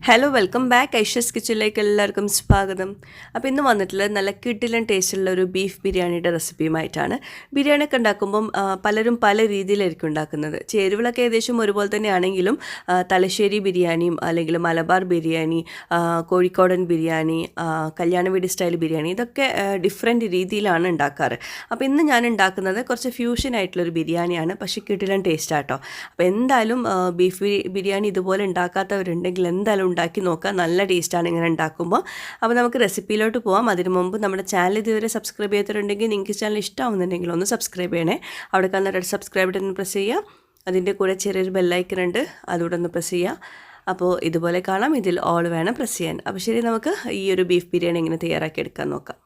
Hello welcome back Aisha's കിച്ചണിലേക്ക് എല്ലാവർക്കും സ്വാഗതം. അപ്പോൾ ഇന്ന് വന്നിട്ടുള്ളത് നല്ല കിടിലൻ ടേസ്റ്റുള്ള ഒരു ബീഫ് ബിരിയാണിയുടെ റെസിപ്പിയുമായിട്ടാണ്. ബിരിയാണിയൊക്കെ ഉണ്ടാക്കുമ്പം പലരും പല രീതിയിലായിരിക്കും ഉണ്ടാക്കുന്നത്. ചേരുവകളൊക്കെ ഏകദേശം ഒരുപോലെ തന്നെയാണെങ്കിലും തലശ്ശേരി ബിരിയാണിയും അല്ലെങ്കിൽ മലബാർ ബിരിയാണി, കോഴിക്കോടൻ ബിരിയാണി, കല്യാണ വീട് സ്റ്റൈൽ ബിരിയാണി ഇതൊക്കെ ഡിഫറെൻറ്റ് രീതിയിലാണ് ഉണ്ടാക്കാറ്. അപ്പോൾ ഇന്ന് ഞാൻ ഉണ്ടാക്കുന്നത് കുറച്ച് ഫ്യൂഷൻ ആയിട്ടുള്ളൊരു ബിരിയാണിയാണ്, പക്ഷേ കിടിലൻ ടേസ്റ്റാട്ടോ. അപ്പോൾ എന്തായാലും ബീഫ് ബിരിയാണി ഇതുപോലെ ഉണ്ടാക്കാത്തവരുണ്ടെങ്കിൽ എന്തായാലും ഉണ്ടാക്കി നോക്കുക. നല്ല ടേസ്റ്റാണ് ഇങ്ങനെ ഉണ്ടാക്കുമ്പോൾ. അപ്പോൾ നമുക്ക് റെസിപ്പിയിലോട്ട് പോകാം. അതിന് മുമ്പ് നമ്മുടെ ചാനൽ ഇതുവരെ സബ്സ്ക്രൈബ് ചെയ്തിട്ടുണ്ടെങ്കിൽ നിങ്ങൾക്ക് ചാനൽ ഇഷ്ടമാവുന്നുണ്ടെങ്കിൽ ഒന്ന് സബ്സ്ക്രൈബ് ചെയ്യണേ. അവിടെ കാണുന്ന റെഡ് സബ്സ്ക്രൈബ് ബട്ടൺ പ്രസ് ചെയ്യുക. അതിൻ്റെ കൂടെ ചെറിയൊരു ബെല്ലൈക്കൺ ഉണ്ട്, അതുകൂടെ ഒന്ന് പ്രസ് ചെയ്യുക. അപ്പോൾ ഇതുപോലെ കാണാം, ഇതിൽ ഓൾ വേണം പ്രസ് ചെയ്യാൻ. അപ്പോൾ ശരി, നമുക്ക് ഈ ഒരു ബീഫ് ബിരിയാണി എങ്ങനെ തയ്യാറാക്കി എടുക്കാൻ നോക്കാം.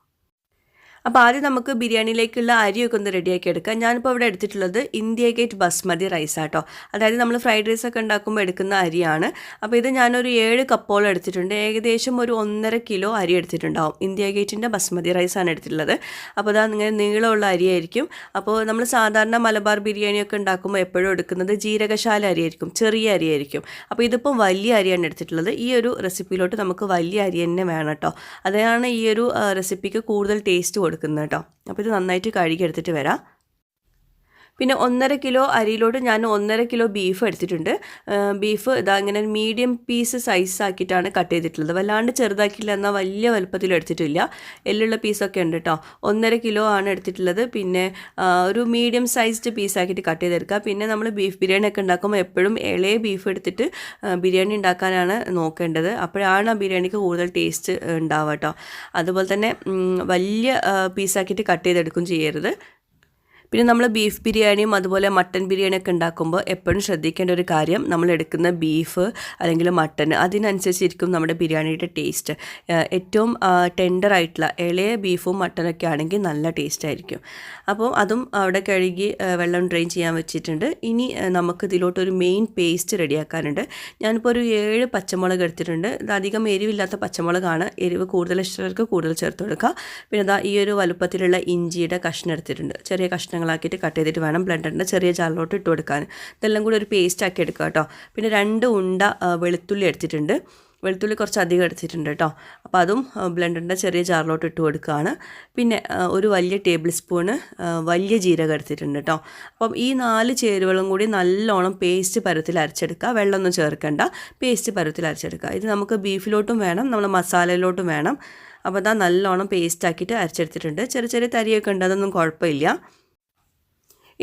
അപ്പോൾ ആദ്യം നമുക്ക് ബിരിയാണിയിലേക്കുള്ള അരിയൊക്കെ ഒന്ന് റെഡിയാക്കി എടുക്കാം. ഞാനിപ്പോൾ ഇവിടെ എടുത്തിട്ടുള്ളത് ഇന്ത്യ ഗേറ്റ് ബസ്മതി റൈസ് ആട്ടോ. അതായത് നമ്മൾ ഫ്രൈഡ് റൈസ് ഒക്കെ ഉണ്ടാക്കുമ്പോൾ എടുക്കുന്ന അരിയാണ്. അപ്പോൾ ഇത് ഞാനൊരു 7 കപ്പോളം എടുത്തിട്ടുണ്ട്. ഏകദേശം ഒരു 1.5 കിലോ അരി എടുത്തിട്ടുണ്ടാവും. ഇന്ത്യ ഗേറ്റിൻ്റെ ബസ്മതി റൈസാണ് എടുത്തിട്ടുള്ളത്. അപ്പോൾ അതാ ഇങ്ങനെ നീളമുള്ള അരിയായിരിക്കും. അപ്പോൾ നമ്മൾ സാധാരണ മലബാർ ബിരിയാണിയൊക്കെ ഉണ്ടാക്കുമ്പോൾ എപ്പോഴും എടുക്കുന്നത് ജീരകശാല അരിയായിരിക്കും, ചെറിയ അരിയായിരിക്കും. അപ്പോൾ ഇതിപ്പം വലിയ അരിയാണ് എടുത്തിട്ടുള്ളത്. ഈ ഒരു റെസിപ്പിയിലോട്ട് നമുക്ക് വലിയ അരി തന്നെ വേണം കേട്ടോ. അതാണ് ഈ ഒരു റെസിപ്പിക്ക് കൂടുതൽ ടേസ്റ്റ് കൊടുക്കുന്നത് കേട്ടോ. അപ്പോൾ ഇത് നന്നായിട്ട് കഴുകി എടുത്തിട്ട് വരാം. പിന്നെ 1.5 കിലോ അരിയിലോട്ട് ഞാൻ 1.5 കിലോ ബീഫ് എടുത്തിട്ടുണ്ട്. ബീഫ് ഇതാ ഇങ്ങനെ മീഡിയം പീസ് സൈസ് ആക്കിയിട്ടാണ് കട്ട് ചെയ്തിട്ടുള്ളത്. വല്ലാണ്ട് ചെറുതാക്കിയില്ല, എന്നാൽ വലിയ വലുപ്പത്തിൽ എടുത്തിട്ടില്ല. എല്ലുള്ള പീസൊക്കെ ഉണ്ട് കേട്ടോ. 1.5 കിലോ ആണ് എടുത്തിട്ടുള്ളത്. പിന്നെ ഒരു മീഡിയം സൈസ്ഡ് പീസാക്കിയിട്ട് കട്ട് ചെയ്തെടുക്കുക. പിന്നെ നമ്മൾ ബീഫ് ബിരിയാണി ഒക്കെ ഉണ്ടാക്കുമ്പോൾ എപ്പോഴും ഇളയ ബീഫ് എടുത്തിട്ട് ബിരിയാണി ഉണ്ടാക്കാനാണ് നോക്കേണ്ടത്. അപ്പോഴാണ് ആ ബിരിയാണിക്ക് കൂടുതൽ ടേസ്റ്റ് ഉണ്ടാവുക കേട്ടോ. അതുപോലെ തന്നെ വലിയ പീസാക്കിയിട്ട് കട്ട് ചെയ്തെടുക്കും ചെയ്യരുത്. പിന്നെ നമ്മൾ ബീഫ് ബിരിയാണിയും അതുപോലെ മട്ടൻ ബിരിയാണിയൊക്കെ ഉണ്ടാക്കുമ്പോൾ എപ്പോഴും ശ്രദ്ധിക്കേണ്ട ഒരു കാര്യം, നമ്മൾ എടുക്കുന്ന ബീഫ് അല്ലെങ്കിൽ മട്ടൻ അതിനനുസരിച്ചിരിക്കും നമ്മുടെ ബിരിയാണിയുടെ ടേസ്റ്റ്. ഏറ്റവും ടെൻഡറായിട്ടുള്ള ഇളയ ബീഫും മട്ടനൊക്കെ ആണെങ്കിൽ നല്ല ടേസ്റ്റ് ആയിരിക്കും. അപ്പോൾ അതും അവിടെ കഴുകി വെള്ളം ഡ്രെയിൻ ചെയ്യാൻ വെച്ചിട്ടുണ്ട്. ഇനി നമുക്ക് ഇതിലോട്ടൊരു മെയിൻ പേസ്റ്റ് റെഡിയാക്കാനുണ്ട്. ഞാനിപ്പോൾ ഒരു 7 പച്ചമുളക് എടുത്തിട്ടുണ്ട്. ഇത് അധികം എരിവില്ലാത്ത പച്ചമുളകാണ്. എരിവ് കൂടുതൽ ഇഷ്ടമുള്ളവർക്ക് കൂടുതൽ ചേർത്ത് കൊടുക്കുക. പിന്നെ ഇതാ ഈ ഒരു വലുപ്പത്തിലുള്ള ഇഞ്ചിയുടെ കഷ്ണം എടുത്തിട്ടുണ്ട്. ചെറിയ കഷ്ണങ്ങളാക്കിയിട്ട് കട്ട് ചെയ്തിട്ട് വേണം ബ്ലെൻഡറിൻ്റെ ചെറിയ ജാറിലോട്ട് ഇട്ട് കൊടുക്കാൻ. ഇതെല്ലാം കൂടി ഒരു പേസ്റ്റ് ആക്കി എടുക്കുക കേട്ടോ. പിന്നെ 2 ഉണ്ട വെളുത്തുള്ളി എടുത്തിട്ടുണ്ട്. വെളുത്തുള്ളി കുറച്ച് അധികം എടുത്തിട്ടുണ്ട് കേട്ടോ. അപ്പോൾ അതും ബ്ലെൻഡറിൻ്റെ ചെറിയ ജാറിലോട്ട് ഇട്ട് കൊടുക്കുകയാണ്. പിന്നെ ഒരു വലിയ ടേബിൾ സ്പൂണ് വലിയ ജീരകം എടുത്തിട്ടുണ്ട് കേട്ടോ. അപ്പം ഈ 4 ചേരുവകളും കൂടി നല്ലോണം പേസ്റ്റ് പരുവത്തിൽ അരച്ചെടുക്കുക. വെള്ളമൊന്നും ചേർക്കണ്ട, പേസ്റ്റ് പരുവത്തിൽ അരച്ചെടുക്കുക. ഇത് നമുക്ക് ബീഫിലോട്ടും വേണം, നമ്മൾ മസാലയിലോട്ടും വേണം. അപ്പോൾ അതാ നല്ലോണം പേസ്റ്റ് ആക്കിയിട്ട് അരച്ചെടുത്തിട്ടുണ്ട്. ചെറിയ ചെറിയ തരിയൊക്കെ ഉണ്ട്, അതൊന്നും കുഴപ്പമില്ല.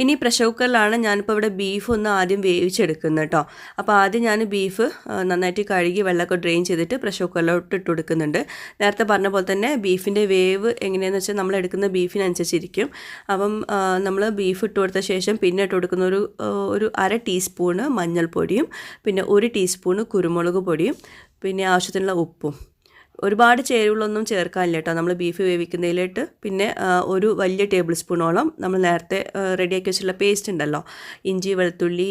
ഇനി പ്രഷർ കുക്കറിലാണ് ഞാനിപ്പോൾ ഇവിടെ ബീഫ് ഒന്ന് ആദ്യം വേവിച്ചെടുക്കുന്നത് കേട്ടോ. അപ്പോൾ ആദ്യം ഞാൻ ബീഫ് നന്നായിട്ട് കഴുകി വെള്ളമൊക്കെ ഡ്രെയിൻ ചെയ്തിട്ട് പ്രഷർ കുക്കറിലോട്ട് ഇട്ട് കൊടുക്കുന്നുണ്ട്. നേരത്തെ പറഞ്ഞ പോലെ തന്നെ ബീഫിൻ്റെ വേവ് എങ്ങനെയാണെന്ന് വെച്ചാൽ നമ്മൾ എടുക്കുന്ന ബീഫിനനുസരിച്ചിരിക്കും. അപ്പം നമ്മൾ ബീഫ് ഇട്ട് കൊടുത്ത ശേഷം പിന്നെ ഇട്ട് കൊടുക്കുന്ന ഒരു 1/2 ടീസ്പൂണ് മഞ്ഞൾപ്പൊടിയും പിന്നെ 1 ടീസ്പൂണ് കുരുമുളക് പൊടിയും പിന്നെ ആവശ്യത്തിനുള്ള ഉപ്പും. ഒരുപാട് ചേരുവകളൊന്നും ചേർക്കാനില്ല കേട്ടോ നമ്മൾ ബീഫ് വേവിക്കുന്നതിലിട്ട്. പിന്നെ ഒരു വലിയ ടേബിൾ സ്പൂണോളം നമ്മൾ നേരത്തെ റെഡിയാക്കി വെച്ചിട്ടുള്ള പേസ്റ്റ് ഉണ്ടല്ലോ, ഇഞ്ചി വെളുത്തുള്ളി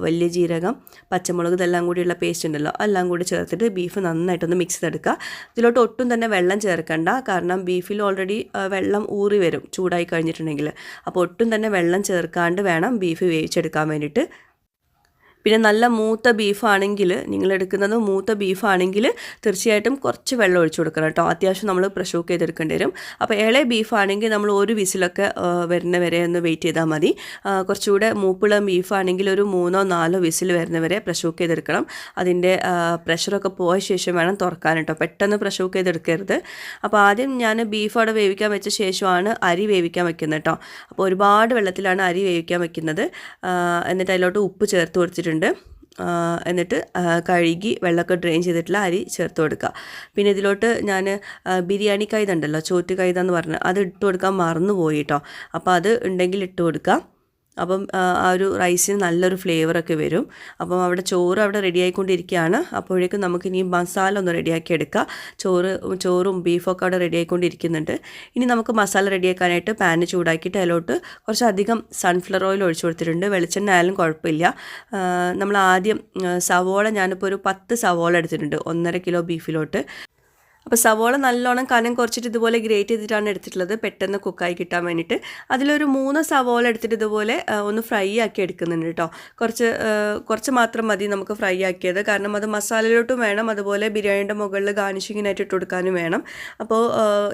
വലിയ ജീരകം പച്ചമുളക് ഇതെല്ലാം കൂടിയുള്ള പേസ്റ്റ് ഉണ്ടല്ലോ, എല്ലാം കൂടി ചേർത്തിട്ട് ബീഫ് നന്നായിട്ടൊന്ന് മിക്സ് ചെയ്തെടുക്കുക. ഇതിലോട്ട് ഒട്ടും തന്നെ വെള്ളം ചേർക്കണ്ട, കാരണം ബീഫിൽ ഓൾറെഡി വെള്ളം ഊറി വരും ചൂടായി കഴിഞ്ഞിട്ടുണ്ടെങ്കിൽ. അപ്പോൾ ഒട്ടും തന്നെ വെള്ളം ചേർക്കാണ്ട് വേണം ബീഫ് വേവിച്ചെടുക്കാൻ വേണ്ടിയിട്ട്. പിന്നെ നല്ല മൂത്ത ബീഫാണെങ്കിൽ, നിങ്ങളെടുക്കുന്നത് മൂത്ത ബീഫാണെങ്കിൽ തീർച്ചയായിട്ടും കുറച്ച് വെള്ളം ഒഴിച്ചു കൊടുക്കണം കേട്ടോ. അത്യാവശ്യം നമ്മൾ പ്രഷർ കുക്ക് ചെയ്തെടുക്കേണ്ടി വരും. അപ്പോൾ ഇളയ ബീഫാണെങ്കിൽ നമ്മൾ ഒരു വിസിലൊക്കെ വരുന്ന വരെ ഒന്ന് വെയിറ്റ് ചെയ്താൽ മതി. കുറച്ചുകൂടെ മൂപ്പുള്ള ബീഫാണെങ്കിൽ ഒരു 3-4 വിസിൽ വരുന്ന വരെ പ്രഷർ കുക്ക് ചെയ്തെടുക്കണം. അതിൻ്റെ പ്രഷറൊക്കെ പോയ ശേഷം വേണം തുറക്കാൻ കേട്ടോ. പെട്ടെന്ന് പ്രഷർ കുക്ക് ചെയ്തെടുക്കരുത്. അപ്പോൾ ആദ്യം ഞാൻ ബീഫ് അവിടെ വേവിക്കാൻ വെച്ച ശേഷമാണ് അരി വേവിക്കാൻ വെക്കുന്നത് കേട്ടോ. അപ്പോൾ ഒരുപാട് വെള്ളത്തിലാണ് അരി വേവിക്കാൻ വെക്കുന്നത്. എന്നിട്ട് അതിലോട്ട് ഉപ്പ് ചേർത്ത് കൊടുത്തിട്ടുണ്ട്. എന്നിട്ട് കഴുകി വെള്ളമൊക്കെ ഡ്രെയിൻ ചെയ്തിട്ടുള്ള അരി ചേർത്ത് കൊടുക്കുക. പിന്നെ ഇതിലോട്ട് ഞാൻ ബിരിയാണി കൈത ഉണ്ടല്ലോ, ചോറ്റ് കൈത എന്ന് പറഞ്ഞാൽ അത് ഇട്ട് കൊടുക്കാൻ മറന്നുപോയി കേട്ടോ. അപ്പോൾ അത് ഉണ്ടെങ്കിൽ ഇട്ട് കൊടുക്കുക. അപ്പം ആ ഒരു റൈസിന് നല്ലൊരു ഫ്ലേവറൊക്കെ വരും. അപ്പം അവിടെ ചോറ് അവിടെ റെഡി ആയിക്കൊണ്ടിരിക്കുകയാണ്. അപ്പോഴേക്കും നമുക്കിനി മസാല ഒന്ന് റെഡിയാക്കി എടുക്കാം. ചോറും ബീഫൊക്കെ അവിടെ റെഡി ആയിക്കൊണ്ടിരിക്കുന്നുണ്ട്. ഇനി നമുക്ക് മസാല റെഡിയാക്കാനായിട്ട് പാന് ചൂടാക്കിയിട്ട് അതിലോട്ട് കുറച്ചധികം സൺഫ്ലവർ ഓയിൽ ഒഴിച്ചു കൊടുത്തിട്ടുണ്ട്. വെളിച്ചെണ്ണ ആയാലും കുഴപ്പമില്ല. നമ്മൾ ആദ്യം സവോള ഞാനിപ്പോൾ ഒരു 10 സവോള എടുത്തിട്ടുണ്ട് 1.5 കിലോ ബീഫിലോട്ട്. അപ്പോൾ സവോള നല്ലോണം കനം കുറച്ചിട്ട് ഇതുപോലെ ഗ്രേറ്റ് ചെയ്തിട്ടാണ് എടുത്തിട്ടുള്ളത്, പെട്ടെന്ന് കുക്കായി കിട്ടാൻ വേണ്ടിയിട്ട്. അതിലൊരു 3 സവോള എടുത്തിട്ട് ഇതുപോലെ ഒന്ന് ഫ്രൈ ആക്കി എടുക്കുന്നുണ്ട് കേട്ടോ. കുറച്ച് മാത്രം മതി നമുക്ക് ഫ്രൈ ആക്കിയത്, കാരണം അത് മസാലയിലോട്ടും വേണം, അതുപോലെ ബിരിയാണിയുടെ മുകളിൽ ഗാർണിഷിങ്ങിനായിട്ട് ഇട്ട് കൊടുക്കാനും വേണം. അപ്പോൾ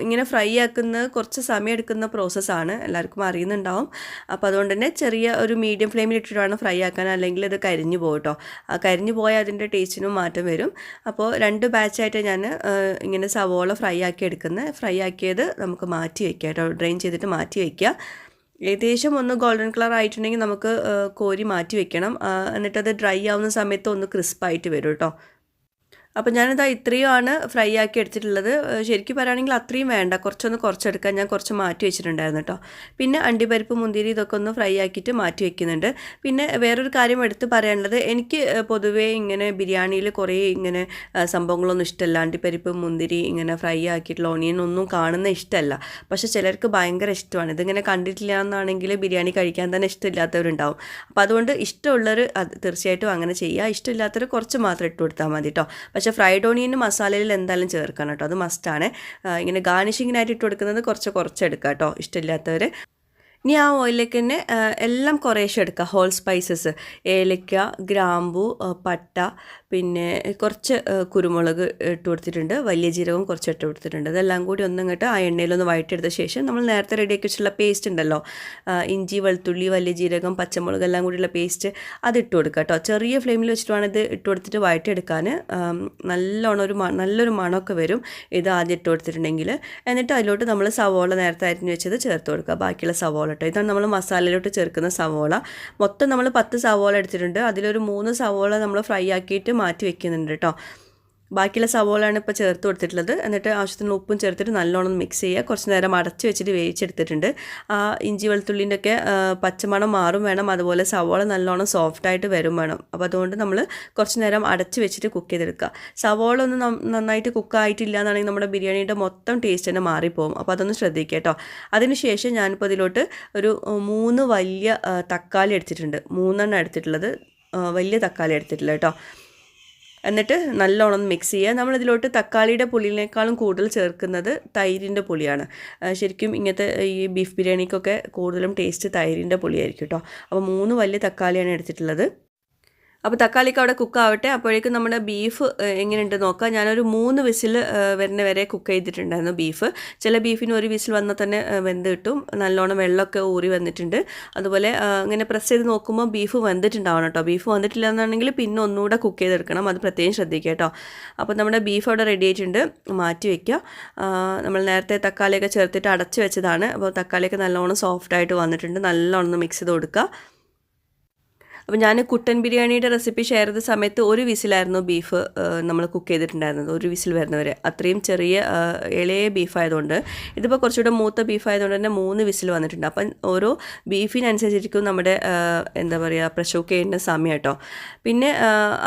ഇങ്ങനെ ഫ്രൈ ആക്കുന്നത് കുറച്ച് സമയം എടുക്കുന്ന പ്രോസസ്സാണ്, എല്ലാവർക്കും അറിയുന്നുണ്ടാവും. അപ്പോൾ അതുകൊണ്ട് തന്നെ ചെറിയ ഒരു മീഡിയം ഫ്ലെയിമിൽ ഇട്ടിട്ട് വേണം ഫ്രൈ ആക്കാൻ, അല്ലെങ്കിൽ ഇത് കരിഞ്ഞു പോകും കേട്ടോ. കരിഞ്ഞു പോയാൽ അതിൻ്റെ ടേസ്റ്റിനും മാറ്റം വരും. അപ്പോൾ 2 ബാച്ചായിട്ട് ഞാൻ ഇങ്ങനെ സവോള ഫ്രൈ ആക്കി എടുക്കുന്നത്. ഫ്രൈ ആക്കിയത് നമുക്ക് മാറ്റി വയ്ക്കാം കേട്ടോ, ഡ്രെയിൻ ചെയ്തിട്ട് മാറ്റി വയ്ക്കുക. ഏകദേശം ഒന്ന് ഗോൾഡൻ കളർ ആയിട്ടുണ്ടെങ്കിൽ നമുക്ക് കോരി മാറ്റി വെക്കണം. എന്നിട്ടത് ഡ്രൈ ആവുന്ന സമയത്ത് ഒന്ന് ക്രിസ്പായിട്ട് വരും കേട്ടോ. അപ്പോൾ ഞാനിതാ ഇത്രയുമാണ് ഫ്രൈ ആക്കി എടുത്തിട്ടുള്ളത്. ശരിക്കും പറയുകയാണെങ്കിൽ അത്രയും വേണ്ട, കുറച്ചെടുക്കാൻ ഞാൻ കുറച്ച് മാറ്റി വെച്ചിട്ടുണ്ടായിരുന്നു കേട്ടോ. പിന്നെ അണ്ടിപ്പരിപ്പ്, മുന്തിരി ഇതൊക്കെ ഒന്ന് ഫ്രൈ ആക്കിയിട്ട് മാറ്റി വെക്കുന്നുണ്ട്. പിന്നെ വേറൊരു കാര്യം എടുത്ത് പറയാനുള്ളത്, എനിക്ക് പൊതുവേ ഇങ്ങനെ ബിരിയാണിയിൽ കുറേ ഇങ്ങനെ സംഭവങ്ങളൊന്നും ഇഷ്ടമല്ല. അണ്ടിപ്പരിപ്പ്, മുന്തിരി ഇങ്ങനെ ഫ്രൈ ആക്കിയിട്ടുള്ള ഓണിയൻ ഒന്നും കാണുന്ന ഇഷ്ടമല്ല. പക്ഷേ ചിലർക്ക് ഭയങ്കര ഇഷ്ടമാണ്. ഇതിങ്ങനെ കണ്ടിട്ടില്ല എന്നാണെങ്കിൽ ബിരിയാണി കഴിക്കാൻ തന്നെ ഇഷ്ടമില്ലാത്തവരുണ്ടാവും. അപ്പോൾ അതുകൊണ്ട് ഇഷ്ടമുള്ളവർ തീർച്ചയായിട്ടും അങ്ങനെ ചെയ്യുക, ഇഷ്ടമില്ലാത്തവർ കുറച്ച് മാത്രം ഇട്ട് കൊടുത്താൽ മതി കേട്ടോ. പക്ഷേ ഫ്രൈഡ് ഓണിയൻ മസാലയിൽ എന്തായാലും ചേർക്കണം കേട്ടോ, അത് മസ്റ്റാണ്. ഇങ്ങനെ ഗാർണിഷിങ്ങിനായിട്ട് ഇട്ട് കൊടുക്കുന്നത് കുറച്ച് എടുക്കുക കേട്ടോ, ഇഷ്ടമില്ലാത്തവർ. ഇനി ആ ഓയിലേക്ക് തന്നെ എല്ലാം കുറേശ്ശെ എടുക്കുക. ഹോൾ സ്പൈസസ്, ഏലക്ക, ഗ്രാമ്പു, പട്ട, പിന്നെ കുറച്ച് കുരുമുളക് ഇട്ട് കൊടുത്തിട്ടുണ്ട്, വലിയ ജീരകവും കുറച്ച് ഇട്ട് കൊടുത്തിട്ടുണ്ട്. ഇതെല്ലാം കൂടി ഒന്നിങ്ങോട്ട് ആ എണ്ണയിലൊന്ന് വഴറ്റിയെടുത്ത ശേഷം നമ്മൾ നേരത്തെ റെഡിയാക്കി വെച്ചിട്ടുള്ള പേസ്റ്റ് ഉണ്ടല്ലോ, ഇഞ്ചി, വെളുത്തുള്ളി, വലിയ ജീരകം, പച്ചമുളക് എല്ലാം കൂടിയുള്ള പേസ്റ്റ്, അത് ഇട്ട് കൊടുക്കുക കേട്ടോ. ചെറിയ ഫ്ലെയിമിൽ വെച്ചിട്ട് വേണം ഇത് ഇട്ട് കൊടുത്തിട്ട് വഴറ്റിയെടുക്കാൻ. നല്ലോണം നല്ലൊരു മണമൊക്കെ വരും ഇത് ആദ്യം ഇട്ട് കൊടുത്തിട്ടുണ്ടെങ്കിൽ. എന്നിട്ട് അതിലോട്ട് നമ്മൾ സവോള നേരത്തെ അരിഞ്ഞ് വെച്ചത് ചേർത്ത് കൊടുക്കുക, ബാക്കിയുള്ള സവോള കേട്ടോ. ഇതാണ് നമ്മൾ മസാലയിലോട്ട് ചേർക്കുന്ന സവോള. മൊത്തം നമ്മൾ 10 സവോള എടുത്തിട്ടുണ്ട്. അതിലൊരു 3 സവോള നമ്മൾ ഫ്രൈ ആക്കിയിട്ട് മാറ്റി വെക്കുന്നുണ്ട് കേട്ടോ. ബാക്കിയുള്ള സവോളയാണ് ഇപ്പോൾ ചേർത്ത് കൊടുത്തിട്ടുള്ളത്. എന്നിട്ട് ആവശ്യത്തിന് ഉപ്പും ചേർത്തിട്ട് നല്ലോണം മിക്സ് ചെയ്യുക. കുറച്ച് നേരം അടച്ച് വെച്ചിട്ട് വേവിച്ചെടുത്തിട്ടുണ്ട്. ആ ഇഞ്ചി വെളുത്തുള്ളിൻ്റെ ഒക്കെ പച്ചമണം മാറും വേണം, അതുപോലെ സവോള നല്ലോണം സോഫ്റ്റായിട്ട് വരും വേണം. അപ്പോൾ അതുകൊണ്ട് നമ്മൾ കുറച്ച് നേരം അടച്ച് വെച്ചിട്ട് കുക്ക് ചെയ്തെടുക്കുക. സവോള ഒന്നും നന്നായിട്ട് കുക്കായിട്ടില്ല എന്നാണെങ്കിൽ നമ്മുടെ ബിരിയാണിയുടെ മൊത്തം ടേസ്റ്റ് തന്നെ മാറിപ്പോകും. അപ്പോൾ അതൊന്ന് ശ്രദ്ധിക്കുക കേട്ടോ. അതിനുശേഷം ഞാനിപ്പോൾ ഇതിലോട്ട് ഒരു 3 വലിയ തക്കാളി എടുത്തിട്ടുണ്ട്, 3 എടുത്തിട്ടുള്ളത്, വലിയ തക്കാളി എടുത്തിട്ടില്ല കേട്ടോ. എന്നിട്ട് നല്ലോണം മിക്സ് ചെയ്യുക. നമ്മളിതിലോട്ട് തക്കാളിയുടെ പുളിയിനേക്കാളും കൂടുതൽ ചേർക്കുന്നത് തൈരിൻ്റെ പുളിയാണ്. ശരിക്കും ഇങ്ങനത്തെ ഈ ബീഫ് ബിരിയാണിക്കൊക്കെ കൂടുതലും ടേസ്റ്റ് തൈരിൻ്റെ പുളിയായിരിക്കും കേട്ടോ. അപ്പോൾ 3 വലിയ തക്കാളിയാണ് എടുത്തിട്ടുള്ളത്. അപ്പോൾ തക്കാളിക്ക് അവിടെ കുക്കാവട്ടെ. അപ്പോഴേക്കും നമ്മുടെ ബീഫ് എങ്ങനെയുണ്ട് നോക്കാം. ഞാനൊരു 3 വിസിൽ വരുന്ന വരെ കുക്ക് ചെയ്തിട്ടുണ്ടായിരുന്നു ബീഫ്. ചില ബീഫിന് 1 വിസിൽ വന്നാൽ തന്നെ വെന്ത് കിട്ടും. നല്ലോണം വെള്ളമൊക്കെ ഊറി വന്നിട്ടുണ്ട്. അതുപോലെ ഇങ്ങനെ പ്രസ് ചെയ്ത് നോക്കുമ്പോൾ ബീഫ് വെന്തിട്ടുണ്ടാവണം കേട്ടോ. ബീഫ് വന്നിട്ടില്ല എന്നാണെങ്കിൽ പിന്നെ ഒന്നുകൂടെ കുക്ക് ചെയ്തെടുക്കണം, അത് പ്രത്യേകം ശ്രദ്ധിക്കുക കേട്ടോ. അപ്പോൾ നമ്മുടെ ബീഫ് അവിടെ റെഡി ആയിട്ടുണ്ട്, മാറ്റി വയ്ക്കുക. നമ്മൾ നേരത്തെ തക്കാളിയൊക്കെ ചേർത്തിട്ട് അടച്ച് വെച്ചതാണ്. അപ്പോൾ തക്കാളിയൊക്കെ നല്ലോണം സോഫ്റ്റായിട്ട് വന്നിട്ടുണ്ട്. നല്ലോണം മിക്സ് ചെയ്ത് കൊടുക്കുക. അപ്പോൾ ഞാൻ കുട്ടൻ ബിരിയാണിയുടെ റെസിപ്പി ഷെയർ ചെയ്ത സമയത്ത് 1 വിസിലായിരുന്നു ബീഫ് നമ്മൾ കുക്ക് ചെയ്തിട്ടുണ്ടായിരുന്നത്, 1 വിസിൽ വരുന്നവരെ. അത്രയും ചെറിയ ഇളയ ബീഫായതുകൊണ്ട്, ഇതിപ്പോൾ കുറച്ചുകൂടെ മൂത്ത ബീഫായതുകൊണ്ട് തന്നെ 3 വിസിൽ വന്നിട്ടുണ്ട്. അപ്പം ഓരോ ബീഫിനനുസരിച്ചിരിക്കും നമ്മുടെ എന്താ പറയുക പ്രഷർ കുക്ക് ചെയ്യുന്ന സമയം കേട്ടോ. പിന്നെ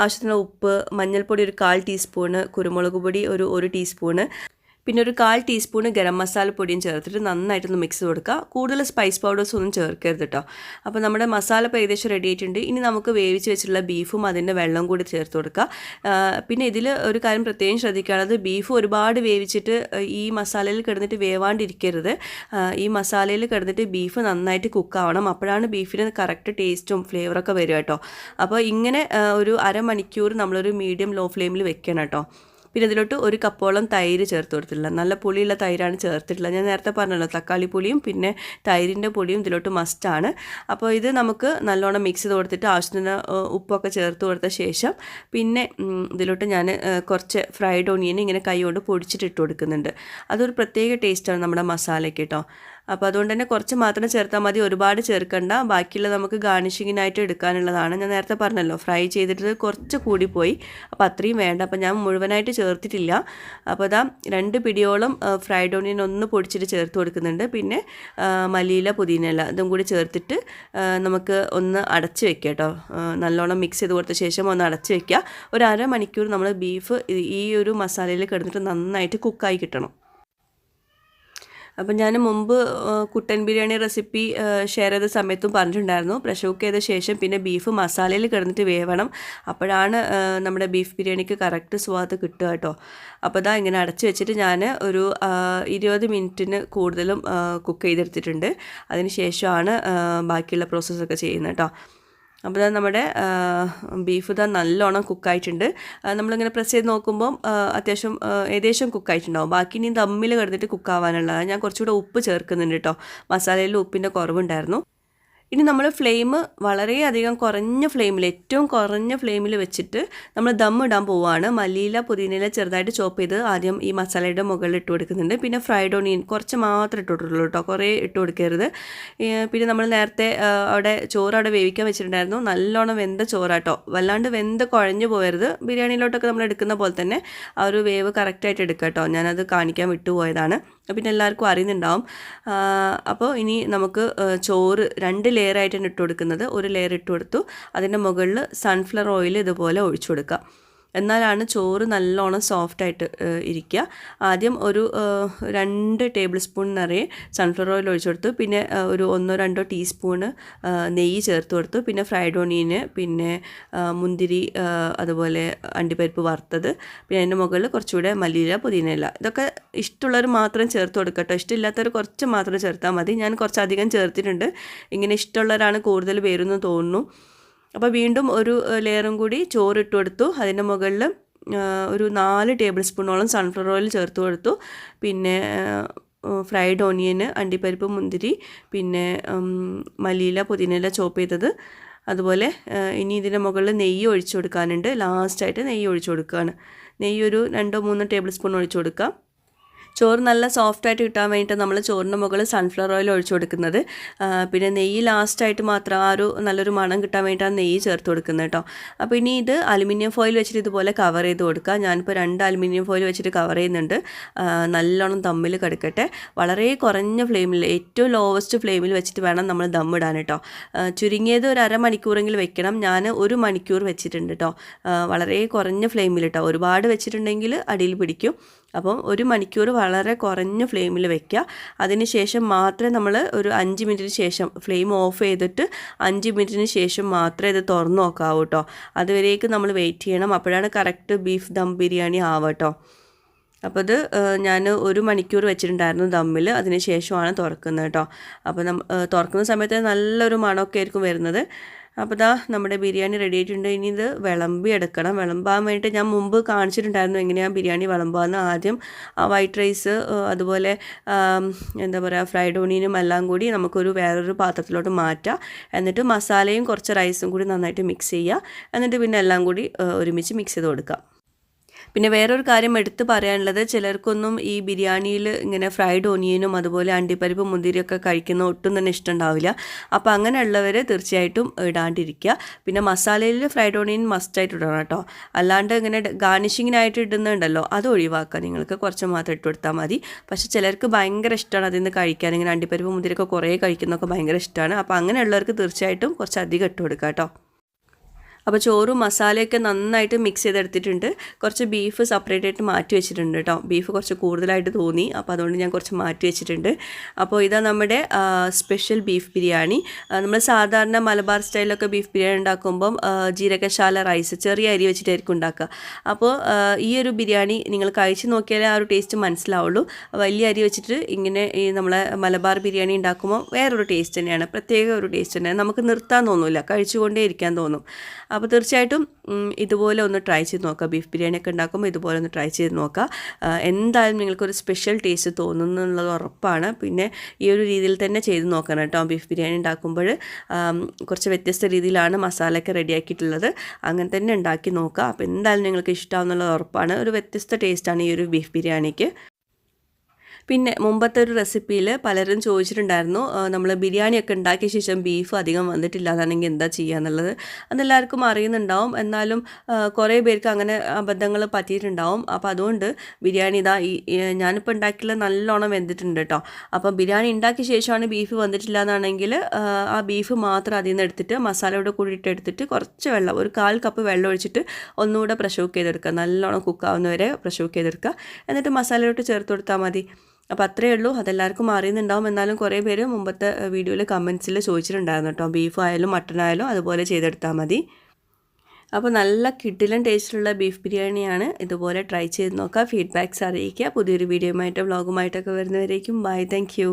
ആവശ്യത്തിന് ഉപ്പ്, മഞ്ഞൾപ്പൊടി ഒരു 1/4 ടീസ്പൂണ്, കുരുമുളക് പൊടി ഒരു 1 ടീസ്പൂണ്, പിന്നെ ഒരു 1/4 ടീസ്പൂണ് ഗരം മസാലപ്പൊടിയും ചേർത്തിട്ട് നന്നായിട്ടൊന്ന് മിക്സ് ചെയ്ത് കൊടുക്കുക. കൂടുതൽ സ്പൈസ് പൗഡേഴ്സ് ഒന്നും ചേർക്കരുത് കേട്ടോ. അപ്പോൾ നമ്മുടെ മസാല ഇപ്പോൾ ഏകദേശം റെഡി ആയിട്ടുണ്ട്. ഇനി നമുക്ക് വേവിച്ച് വെച്ചിട്ടുള്ള ബീഫും അതിൻ്റെ വെള്ളം കൂടി ചേർത്ത് കൊടുക്കുക. പിന്നെ ഇതിൽ ഒരു കാര്യം പ്രത്യേകം ശ്രദ്ധിക്കാനുള്ളത്, ബീഫ് ഒരുപാട് വേവിച്ചിട്ട് ഈ മസാലയിൽ കിടന്നിട്ട് വേവാണ്ടിരിക്കരുത്. ഈ മസാലയിൽ കിടന്നിട്ട് ബീഫ് നന്നായിട്ട് കുക്കാവണം, അപ്പോഴാണ് ബീഫിന് കറക്റ്റ് ടേസ്റ്റും ഫ്ലേവറൊക്കെ വരിക കേട്ടോ. അപ്പോൾ ഇങ്ങനെ ഒരു അരമണിക്കൂർ നമ്മളൊരു മീഡിയം ലോ ഫ്ലെയിമിൽ വെക്കണം കേട്ടോ. പിന്നെ ഇതിലോട്ട് 1 കപ്പോളം തൈര് ചേർത്ത് കൊടുത്തിട്ടില്ല, നല്ല പുളിയുള്ള തൈരാണ് ചേർത്തിട്ടുള്ളത്. ഞാൻ നേരത്തെ പറഞ്ഞല്ലോ, തക്കാളി പുളിയും പിന്നെ തൈരിൻ്റെ പൊടിയും ഇതിലോട്ട് മസ്റ്റാണ്. അപ്പോൾ ഇത് നമുക്ക് നല്ലോണം മിക്സ് ചെയ്ത് കൊടുത്തിട്ട് ആവശ്യത്തിന് ഉപ്പൊക്കെ ചേർത്ത് കൊടുത്ത ശേഷം പിന്നെ ഇതിലോട്ട് ഞാൻ കുറച്ച് ഫ്രൈഡ് ഓണിയൻ ഇങ്ങനെ കൈ കൊണ്ട് പൊടിച്ചിട്ട് ഇട്ട് കൊടുക്കുന്നുണ്ട്. അതൊരു പ്രത്യേക ടേസ്റ്റാണ് നമ്മുടെ മസാലയ്ക്ക് കേട്ടോ. അപ്പോൾ അതുകൊണ്ട് തന്നെ കുറച്ച് മാത്രം ചേർത്താൽ മതി, ഒരുപാട് ചേർക്കണ്ട. ബാക്കിയുള്ളത് നമുക്ക് ഗാർണിഷിങ്ങിനായിട്ട് എടുക്കാനുള്ളതാണ്. ഞാൻ നേരത്തെ പറഞ്ഞല്ലോ, ഫ്രൈ ചെയ്തിട്ട് കുറച്ച് കൂടിപ്പോയി, അപ്പോൾ അത്രയും വേണ്ട. അപ്പോൾ ഞാൻ മുഴുവനായിട്ട് ചേർത്തിട്ടില്ല. അപ്പോൾ അതാ 2 പിടിയോളം ഫ്രൈഡ് ഓണിയൻ ഒന്ന് പൊടിച്ചിട്ട് ചേർത്ത് കൊടുക്കുന്നുണ്ട്. പിന്നെ മല്ലിയില, പുതിനയില ഇതും കൂടി ചേർത്തിട്ട് നമുക്ക് ഒന്ന് അടച്ച് വെക്കുക കേട്ടോ. നല്ലോണം മിക്സ് ചെയ്ത് കൊടുത്ത ശേഷം ഒന്ന് അടച്ച് വെക്കുക. ഒരു അരമണിക്കൂർ നമ്മൾ ബീഫ് ഈ ഒരു മസാലയിൽ കിടന്നിട്ട് നന്നായിട്ട് കുക്കായി കിട്ടണം. അപ്പം ഞാൻ മുമ്പ് കുട്ടൻ ബിരിയാണി റെസിപ്പി ഷെയർ ചെയ്ത സമയത്തും പറഞ്ഞിട്ടുണ്ടായിരുന്നു. പ്രഷർ കുക്ക് ചെയ്ത ശേഷം പിന്നെ ബീഫ് മസാലയിൽ കിടന്നിട്ട് വേവണം. അപ്പോഴാണ് നമ്മുടെ ബീഫ് ബിരിയാണിക്ക് കറക്റ്റ് സ്വാദ് കിട്ടുക കേട്ടോ. അപ്പോൾ ഇതാ ഇങ്ങനെ അടച്ച് വെച്ചിട്ട് ഞാൻ ഒരു 20 മിനിറ്റിന് കൂടുതലും കുക്ക് ചെയ്തെടുത്തിട്ടുണ്ട്. അതിന് ശേഷമാണ് ബാക്കിയുള്ള പ്രോസസ്സൊക്കെ ചെയ്യുന്നത് കേട്ടോ. അപ്പോൾ ഇതാ നമ്മുടെ ബീഫ് ഇതാ നല്ലോണം കുക്കായിട്ടുണ്ട്. നമ്മളിങ്ങനെ പ്രസ് ചെയ്ത് നോക്കുമ്പോൾ അത്യാവശ്യം ഏകദേശം കുക്കായിട്ടുണ്ടാവും. ബാക്കി ഇനി ദമ്മിൽ കിടന്നിട്ട് കുക്കാവാനുള്ളതാണ്. ഞാൻ കുറച്ചുകൂടെ ഉപ്പ് ചേർക്കുന്നുണ്ട് കേട്ടോ. മസാലയിൽ ഉപ്പിൻ്റെ കുറവുണ്ടായിരുന്നു. ഇനി നമ്മൾ ഫ്ലെയിം വളരെയധികം കുറഞ്ഞ ഫ്ലെയിമിൽ, ഏറ്റവും കുറഞ്ഞ ഫ്ലെയിമിൽ വെച്ചിട്ട് നമ്മൾ ദം ഇടാൻ പോവുകയാണ്. മല്ലിയില പുതിനയില ചെറുതായിട്ട് ചോപ്പ് ചെയ്ത് ആദ്യം ഈ മസാലയുടെ മുകളിൽ ഇട്ട് കൊടുക്കുന്നുണ്ട്. പിന്നെ ഫ്രൈഡ് ഓണിയൻ കുറച്ച് മാത്രം ഇട്ട് കൊടുക്കുള്ളൂ കേട്ടോ, കുറേ ഇട്ട് കൊടുക്കരുത്. പിന്നെ നമ്മൾ നേരത്തെ ചോറ് അവിടെ വേവിക്കാൻ വെച്ചിട്ടുണ്ടായിരുന്നു. നല്ലോണം വെന്ത ചോറാട്ടോ, വല്ലാണ്ട് വെന്ത് കുഴഞ്ഞു പോകരുത്. ബിരിയാണിയിലോട്ടൊക്കെ നമ്മൾ എടുക്കുന്ന പോലെ തന്നെ ആ ഒരു വേവ് കറക്റ്റായിട്ട് എടുക്കുക കേട്ടോ. ഞാനത് കാണിക്കാൻ വിട്ടുപോയതാണ്. പിന്നെ എല്ലാവർക്കും അറിയുന്നുണ്ടാവും. അപ്പോൾ ഇനി നമുക്ക് ചോറ് 2 ലെയറായിട്ടാണ് ഇട്ട് കൊടുക്കുന്നത്. ഒരു ലെയർ ഇട്ട് കൊടുത്തു, അതിൻ്റെ മുകളിൽ സൺഫ്ലവർ ഓയിൽ ഇതുപോലെ ഒഴിച്ചു കൊടുക്കുക. എന്നാലാണ് ചോറ് നല്ലോണം സോഫ്റ്റായിട്ട് ഇരിക്കുക. ആദ്യം ഒരു 2 ടേബിൾ സ്പൂൺ നിറയെ സൺഫ്ലവർ ഓയിൽ ഒഴിച്ചു കൊടുത്തു. പിന്നെ ഒരു 1-2 ടീസ്പൂണ് നെയ്യ് ചേർത്ത് കൊടുത്തു. പിന്നെ ഫ്രൈഡ് ഓണിയന്, പിന്നെ മുന്തിരി, അതുപോലെ അണ്ടിപ്പരിപ്പ് വറുത്തത്, പിന്നെ അതിൻ്റെ മുകളിൽ കുറച്ചുകൂടെ മല്ലിയില പുതിനയില. ഇതൊക്കെ ഇഷ്ടമുള്ളവർ മാത്രം ചേർത്ത് കൊടുക്കട്ടോ. ഇഷ്ടമില്ലാത്തവർ കുറച്ച് മാത്രം ചേർത്താൽ മതി. ഞാൻ കുറച്ചധികം ചേർത്തിട്ടുണ്ട്. ഇങ്ങനെ ഇഷ്ടമുള്ളവരാണ് കൂടുതൽ പേരെന്ന് തോന്നുന്നു. അപ്പോൾ വീണ്ടും ഒരു ലെയറും കൂടി ചോറിട്ട് കൊടുത്തു. അതിൻ്റെ മുകളിൽ ഒരു 4 ടേബിൾ സ്പൂണോളം സൺഫ്ലവർ ഓയിൽ ചേർത്ത് കൊടുത്തു. പിന്നെ ഫ്രൈഡ് ഓണിയന്, അണ്ടിപ്പരിപ്പ്, മുന്തിരി, പിന്നെ മല്ലിയില പുതിനയില ചോപ്പ് ചെയ്തത്. അതുപോലെ ഇനി ഇതിൻ്റെ മുകളിൽ നെയ്യ് ഒഴിച്ചു കൊടുക്കാനുണ്ട്. ലാസ്റ്റായിട്ട് നെയ്യ് ഒഴിച്ചു കൊടുക്കുകയാണ്. നെയ്യ് ഒരു 2-3 ടേബിൾ സ്പൂൺ ഒഴിച്ചു കൊടുക്കാം. ചോറ് നല്ല സോഫ്റ്റായിട്ട് കിട്ടാൻ വേണ്ടിയിട്ട് നമ്മൾ ചോറിൻ്റെ മുകളിൽ സൺഫ്ലവർ ഓയിൽ ഒഴിച്ചു കൊടുക്കുന്നത്. പിന്നെ നെയ്യ് ലാസ്റ്റായിട്ട് മാത്രം ആ ഒരു നല്ലൊരു മണം കിട്ടാൻ വേണ്ടിയിട്ടാണ് നെയ്യ് ചേർത്ത് കൊടുക്കുന്നത് കേട്ടോ. അപ്പോൾ ഇനി ഇത് അലുമിനിയം ഫോയിൽ വെച്ചിട്ട് ഇതുപോലെ കവർ ചെയ്ത് കൊടുക്കുക. ഞാനിപ്പോൾ 2 അലുമിനിയം ഫോയിൽ വെച്ചിട്ട് കവർ ചെയ്യുന്നുണ്ട്. നല്ലോണം ദമ്മിൽ കിടക്കട്ടെ. വളരെ കുറഞ്ഞ ഫ്ലെയിമിൽ, ഏറ്റവും ലോവസ്റ്റ് ഫ്ലെയിമിൽ വെച്ചിട്ട് വേണം നമ്മൾ ദം ഇടാൻ കേട്ടോ. ചുരുങ്ങിയത് ഒരു അരമണിക്കൂറെങ്കിലും വെക്കണം. ഞാൻ 1 മണിക്കൂർ വെച്ചിട്ടുണ്ട് കേട്ടോ. വളരെ കുറഞ്ഞ ഫ്ലെയിമിൽ കേട്ടോ. ഒരുപാട് വെച്ചിട്ടുണ്ടെങ്കിൽ അടിയിൽ പിടിക്കും. അപ്പം 1 മണിക്കൂർ വളരെ കുറഞ്ഞ ഫ്ലെയിമിൽ വെക്കുക. അതിന് ശേഷം മാത്രമേ നമ്മൾ ഒരു 5 മിനിറ്റിന് ശേഷം ഫ്ലെയിം ഓഫ് ചെയ്തിട്ട് 5 മിനിറ്റിന് ശേഷം മാത്രമേ ഇത് തുറന്ന് നോക്കാവൂ കേട്ടോ. അതുവരേക്ക് നമ്മൾ വെയിറ്റ് ചെയ്യണം. അപ്പോഴാണ് കറക്റ്റ് ബീഫ് ദം ബിരിയാണി ആവുക കേട്ടോ. അപ്പോൾ ഇത് ഞാൻ 1 മണിക്കൂർ വെച്ചിട്ടുണ്ടായിരുന്നു ദമ്മിൽ. അതിന് ശേഷമാണ് തുറക്കുന്നത് കേട്ടോ. അപ്പോൾ തുറക്കുന്ന സമയത്ത് നല്ലൊരു മണമൊക്കെ ആയിരിക്കും വരുന്നത്. അപ്പോൾ ഇതാ നമ്മുടെ ബിരിയാണി റെഡി ആയിട്ടുണ്ട്. ഇനി ഇത് വിളമ്പി എടുക്കണം. വിളമ്പാൻ വേണ്ടിയിട്ട് ഞാൻ മുമ്പ് കാണിച്ചിട്ടുണ്ടായിരുന്നു എങ്ങനെയാണ് ബിരിയാണി വിളമ്പാന്ന്. ആദ്യം വൈറ്റ് റൈസ്, അതുപോലെ എന്താ പറയുക, ഫ്രൈഡ് ഓണിയനും എല്ലാം കൂടി നമുക്കൊരു വേറൊരു പാത്രത്തിലോട്ട് മാറ്റാം. എന്നിട്ട് മസാലയും കുറച്ച് റൈസും കൂടി നന്നായിട്ട് മിക്സ് ചെയ്യുക. എന്നിട്ട് പിന്നെ എല്ലാം കൂടി ഒരുമിച്ച് മിക്സ് ചെയ്ത് കൊടുക്കാം. പിന്നെ വേറൊരു കാര്യം എടുത്ത് പറയാനുള്ളത്, ചിലർക്കൊന്നും ഈ ബിരിയാണിയിൽ ഇങ്ങനെ ഫ്രൈഡ് ഓനിയനും അതുപോലെ അണ്ടിപ്പരിപ്പ് മുന്തിരിയൊക്കെ കഴിക്കുന്ന ഒട്ടും തന്നെ ഇഷ്ടമുണ്ടാവില്ല. അപ്പോൾ അങ്ങനെയുള്ളവർ തീർച്ചയായിട്ടും ഇടാണ്ടിരിക്കുക. പിന്നെ മസാലയിൽ ഫ്രൈഡ് ഓനിയൻ മസ്റ്റായിട്ട് ഇടണം കേട്ടോ. അല്ലാണ്ട് ഇങ്ങനെ ഗാർണിഷിങ്ങിനായിട്ട് ഇടുന്നുണ്ടല്ലോ, അത് ഒഴിവാക്കുക. നിങ്ങൾക്ക് കുറച്ച് മാത്രം ഇട്ട് കൊടുത്താൽ മതി. പക്ഷേ ചിലർക്ക് ഭയങ്കര ഇഷ്ടമാണ് അതിൽ നിന്ന് കഴിക്കാൻ. ഇങ്ങനെ അണ്ടിപ്പരിപ്പ് മുന്തിരിയൊക്കെ കുറേ കഴിക്കുന്നതൊക്കെ ഭയങ്കര ഇഷ്ടമാണ്. അപ്പോൾ അങ്ങനെയുള്ളവർക്ക് തീർച്ചയായിട്ടും കുറച്ച് അധികം ഇട്ട് കൊടുക്കുക കേട്ടോ. അപ്പോൾ ചോറും മസാലയൊക്കെ നന്നായിട്ട് മിക്സ് ചെയ്തെടുത്തിട്ടുണ്ട്. കുറച്ച് ബീഫ് സെപ്പറേറ്റ് ആയിട്ട് മാറ്റി വെച്ചിട്ടുണ്ട് കേട്ടോ. ബീഫ് കുറച്ച് കൂടുതലായിട്ട് തോന്നി, അപ്പോൾ അതുകൊണ്ട് ഞാൻ കുറച്ച് മാറ്റി വെച്ചിട്ടുണ്ട്. അപ്പോൾ ഇതാ നമ്മുടെ സ്പെഷ്യൽ ബീഫ് ബിരിയാണി. നമ്മൾ സാധാരണ മലബാർ സ്റ്റൈലൊക്കെ ബീഫ് ബിരിയാണി ഉണ്ടാക്കുമ്പം ജീരകശാല റൈസ്, ചെറിയ അരി വെച്ചിട്ടായിരിക്കും ഉണ്ടാക്കുക. അപ്പോൾ ഈ ഒരു ബിരിയാണി നിങ്ങൾ കഴിച്ച് നോക്കിയാലേ ആ ഒരു ടേസ്റ്റ് മനസ്സിലാവുള്ളൂ. വലിയ അരി വെച്ചിട്ട് ഇങ്ങനെ ഈ നമ്മളെ മലബാർ ബിരിയാണി ഉണ്ടാക്കുമ്പോൾ വേറൊരു ടേസ്റ്റ് തന്നെയാണ്, പ്രത്യേക ഒരു ടേസ്റ്റ് തന്നെയാണ്. നമുക്ക് നിർത്താൻ തോന്നില്ല, കഴിച്ചുകൊണ്ടേ ഇരിക്കാൻ തോന്നും. അപ്പോൾ തീർച്ചയായിട്ടും ഇതുപോലെ ഒന്ന് ട്രൈ ചെയ്ത് നോക്കുക. ബീഫ് ബിരിയാണിയൊക്കെ ഉണ്ടാക്കുമ്പോൾ ഇതുപോലെ ഒന്ന് ട്രൈ ചെയ്ത് നോക്കുക. എന്തായാലും നിങ്ങൾക്കൊരു സ്പെഷ്യൽ ടേസ്റ്റ് തോന്നുന്നുള്ളത് ഉറപ്പാണ്. പിന്നെ ഈ ഒരു രീതിയിൽ തന്നെ ചെയ്ത് നോക്കണം കേട്ടോ. ബീഫ് ബിരിയാണി ഉണ്ടാക്കുമ്പോൾ കുറച്ച് വ്യത്യസ്ത രീതിയിലാണ് മസാലയൊക്കെ റെഡിയാക്കിയിട്ടുള്ളത്. അങ്ങനെ തന്നെ ഉണ്ടാക്കി നോക്കുക. അപ്പോൾ എന്തായാലും നിങ്ങൾക്ക് ഇഷ്ടമാവുന്നുള്ളത് ഉറപ്പാണ്. ഒരു വ്യത്യസ്ത ടേസ്റ്റാണ് ഈ ഒരു ബീഫ് ബിരിയാണിക്ക്. പിന്നെ മുമ്പത്തെ ഒരു റെസിപ്പിയിൽ പലരും ചോദിച്ചിട്ടുണ്ടായിരുന്നു, നമ്മൾ ബിരിയാണിയൊക്കെ ഉണ്ടാക്കിയ ശേഷം ബീഫ് അധികം വന്നിട്ടില്ല എന്നാണെങ്കിൽ എന്താ ചെയ്യുക എന്നുള്ളത്. അതെല്ലാവർക്കും അറിയുന്നുണ്ടാവും. എന്നാലും കുറേ പേർക്ക് അങ്ങനെ അബദ്ധങ്ങൾ പറ്റിയിട്ടുണ്ടാവും. അപ്പോൾ അതുകൊണ്ട് ബിരിയാണി ഇതാ ഞാനിപ്പോൾ ഉണ്ടാക്കിയുള്ള നല്ലോണം വെന്തിട്ടുണ്ട് കേട്ടോ. അപ്പോൾ ബിരിയാണി ഉണ്ടാക്കിയ ശേഷമാണ് ബീഫ് വന്നിട്ടില്ല എന്നാണെങ്കിൽ ആ ബീഫ് മാത്രം അതിൽ നിന്ന് എടുത്തിട്ട് മസാലയോട് കൂടിയിട്ട് എടുത്തിട്ട് കുറച്ച് വെള്ളം, ഒരു 1/4 കപ്പ് വെള്ളം ഒഴിച്ചിട്ട് ഒന്നുകൂടെ പ്രഷർ കുക്ക് ചെയ്തെടുക്കുക. നല്ലോണം കുക്കാവുന്നവരെ പ്രഷർ കുക്ക് ചെയ്തെടുക്കുക. എന്നിട്ട് മസാലയോട്ട് ചേർത്ത് കൊടുത്താൽ മതി. അപ്പോൾ അത്രയേ ഉള്ളൂ. അതെല്ലാവർക്കും അറിയുന്നുണ്ടാവും. എന്നാലും കുറേ പേര് മുമ്പത്തെ വീഡിയോയിൽ കമൻസിൽ ചോദിച്ചിട്ടുണ്ടായിരുന്നു കേട്ടോ. ബീഫ് ആയാലും മട്ടൺ ആയാലും അതുപോലെ ചെയ്തെടുത്താൽ മതി. അപ്പോൾ നല്ല കിടിലൻ ടേസ്റ്റിലുള്ള ബീഫ് ബിരിയാണിയാണ്. ഇതുപോലെ ട്രൈ ചെയ്ത് നോക്കുക. ഫീഡ്ബാക്ക്സ് അറിയിക്കുക. പുതിയൊരു വീഡിയോയുമായിട്ട് വ്ളോഗുമായിട്ടൊക്കെ വരുന്നവരേക്കും ബൈ. Thank you.